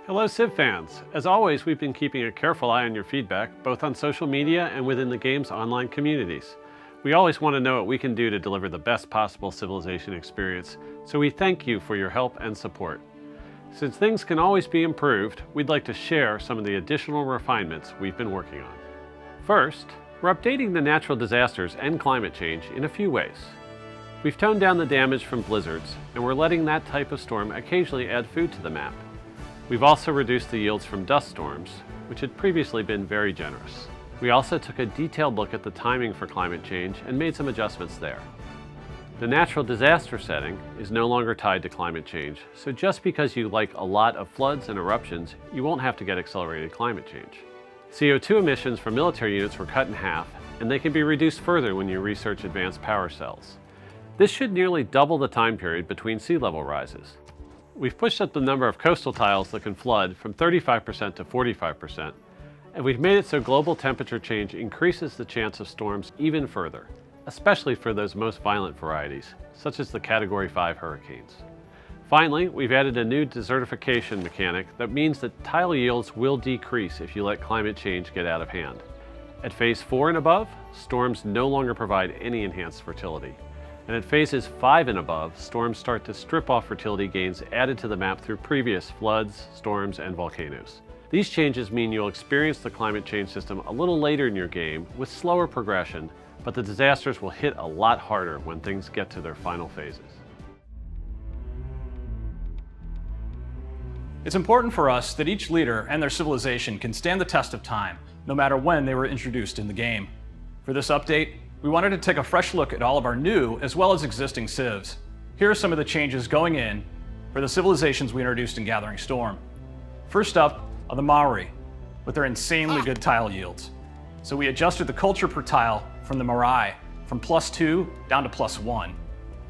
Hello Civ fans! As always, we've been keeping a careful eye on your feedback, both on social media and within the game's online communities. We always want to know what we can do to deliver the best possible Civilization experience, so we thank you for your help and support. Since things can always be improved, we'd like to share some of the additional refinements we've been working on. First, we're updating the natural disasters and climate change in a few ways. We've toned down the damage from blizzards, and we're letting that type of storm occasionally add food to the map. We've also reduced the yields from dust storms, which had previously been very generous. We also took a detailed look at the timing for climate change and made some adjustments there. The natural disaster setting is no longer tied to climate change, so just because you like a lot of floods and eruptions, you won't have to get accelerated climate change. CO2 emissions from military units were cut in half, and they can be reduced further when you research advanced power cells. This should nearly double the time period between sea level rises. We've pushed up the number of coastal tiles that can flood from 35% to 45%, and we've made it so global temperature change increases the chance of storms even further, especially for those most violent varieties, such as the Category 5 hurricanes. Finally, we've added a new desertification mechanic that means that tile yields will decrease if you let climate change get out of hand. At Phase 4 and above, storms no longer provide any enhanced fertility. And at phases 5 and above, storms start to strip off fertility gains added to the map through previous floods, storms, and volcanoes. These changes mean you'll experience the climate change system a little later in your game with slower progression, but the disasters will hit a lot harder when things get to their final phases. It's important for us that each leader and their civilization can stand the test of time, no matter when they were introduced in the game. For this update, we wanted to take a fresh look at all of our new as well as existing civs. Here are some of the changes going in for the civilizations we introduced in Gathering Storm. First up are the Maori, with their insanely good tile yields. So we adjusted the culture per tile from the Meier from +2 down to +1.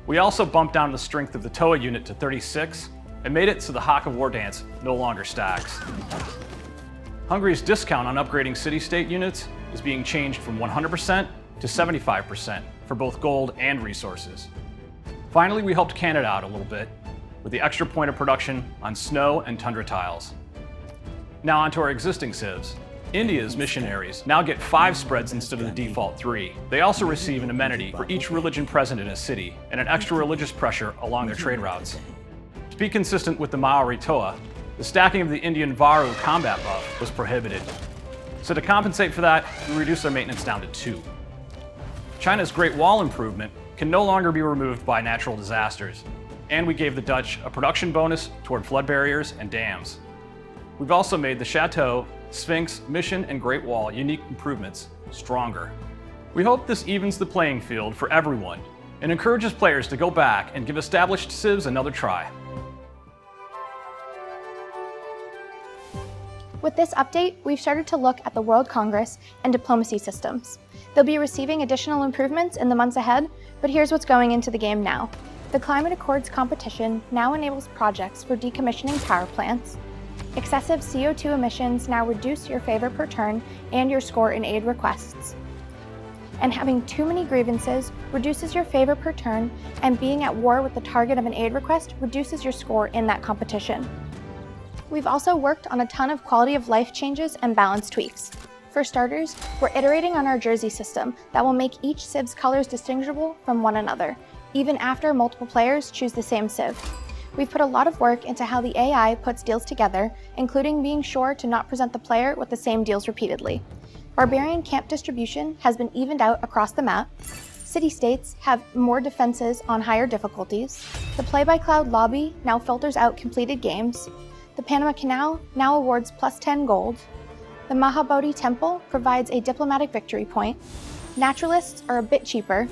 We also bumped down the strength of the Toa unit to 36 and made it so the Haka War Dance no longer stacks. Hungary's discount on upgrading city-state units is being changed from 100% to 75% for both gold and resources. Finally, we helped Canada out a little bit with the extra point of production on snow and tundra tiles. Now onto our existing civs. India's missionaries now get 5 spreads instead of the default 3. They also receive an amenity for each religion present in a city and an extra religious pressure along their trade routes. To be consistent with the Maori Toa, the stacking of the Indian Varu combat buff was prohibited. So to compensate for that, we reduced their maintenance down to 2. China's Great Wall improvement can no longer be removed by natural disasters, and we gave the Dutch a production bonus toward flood barriers and dams. We've also made the Chateau, Sphinx, Mission, and Great Wall unique improvements stronger. We hope this evens the playing field for everyone and encourages players to go back and give established civs another try. With this update, we've started to look at the World Congress and diplomacy systems. They'll be receiving additional improvements in the months ahead, but here's what's going into the game now. The Climate Accords competition now enables projects for decommissioning power plants. Excessive CO2 emissions now reduce your favor per turn and your score in aid requests. And having too many grievances reduces your favor per turn, and being at war with the target of an aid request reduces your score in that competition. We've also worked on a ton of quality of life changes and balance tweaks. For starters, we're iterating on our jersey system that will make each civ's colors distinguishable from one another, even after multiple players choose the same civ. We've put a lot of work into how the AI puts deals together, including being sure to not present the player with the same deals repeatedly. Barbarian camp distribution has been evened out across the map. City-states have more defenses on higher difficulties. The Play-by-Cloud lobby now filters out completed games. The Panama Canal now awards +10 gold. The Mahabodhi Temple provides a diplomatic victory point. Naturalists are a bit cheaper.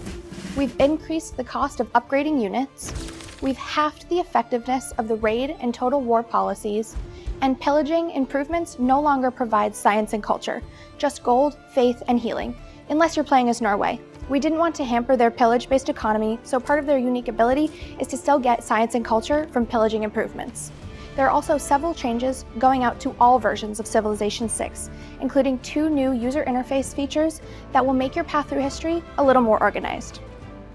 We've increased the cost of upgrading units. We've halved the effectiveness of the raid and total war policies. And pillaging improvements no longer provide science and culture, just gold, faith, and healing, unless you're playing as Norway. We didn't want to hamper their pillage-based economy, so part of their unique ability is to still get science and culture from pillaging improvements. There are also several changes going out to all versions of Civilization 6, including 2 new user interface features that will make your path through history a little more organized.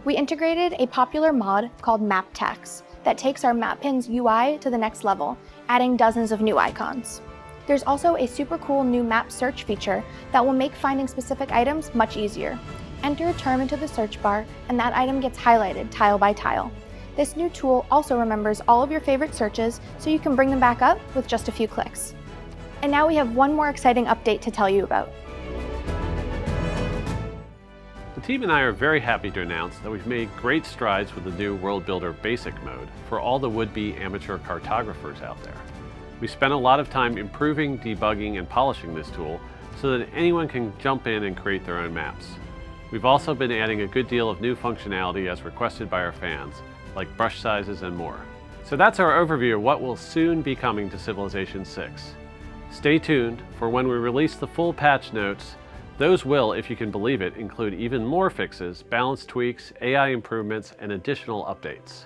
We integrated a popular mod called Map Tax that takes our map pin's UI to the next level adding dozens of new icons. There's also a super cool new map search feature that will make finding specific items much easier. Enter a term into the search bar, and that item gets highlighted tile by tile. This new tool also remembers all of your favorite searches, so you can bring them back up with just a few clicks. And now we have one more exciting update to tell you about. The team and I are very happy to announce that we've made great strides with the new World Builder Basic mode for all the would-be amateur cartographers out there. We spent a lot of time improving, debugging, and polishing this tool so that anyone can jump in and create their own maps. We've also been adding a good deal of new functionality as requested by our fans, like brush sizes and more. So that's our overview of what will soon be coming to Civilization 6. Stay tuned for when we release the full patch notes. Those will, if you can believe it, include even more fixes, balance tweaks, AI improvements, and additional updates.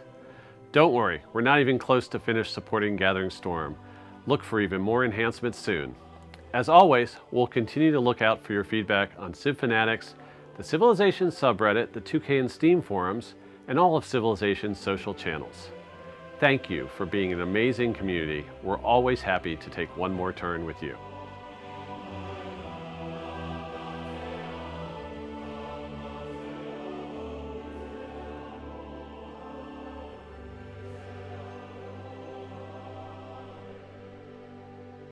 Don't worry, we're not even close to finish supporting Gathering Storm. Look for even more enhancements soon. As always, we'll continue to look out for your feedback on Civ Fanatics, the Civilization subreddit, the 2K and Steam forums, and all of Civilization's social channels. Thank you for being an amazing community. We're always happy to take one more turn with you.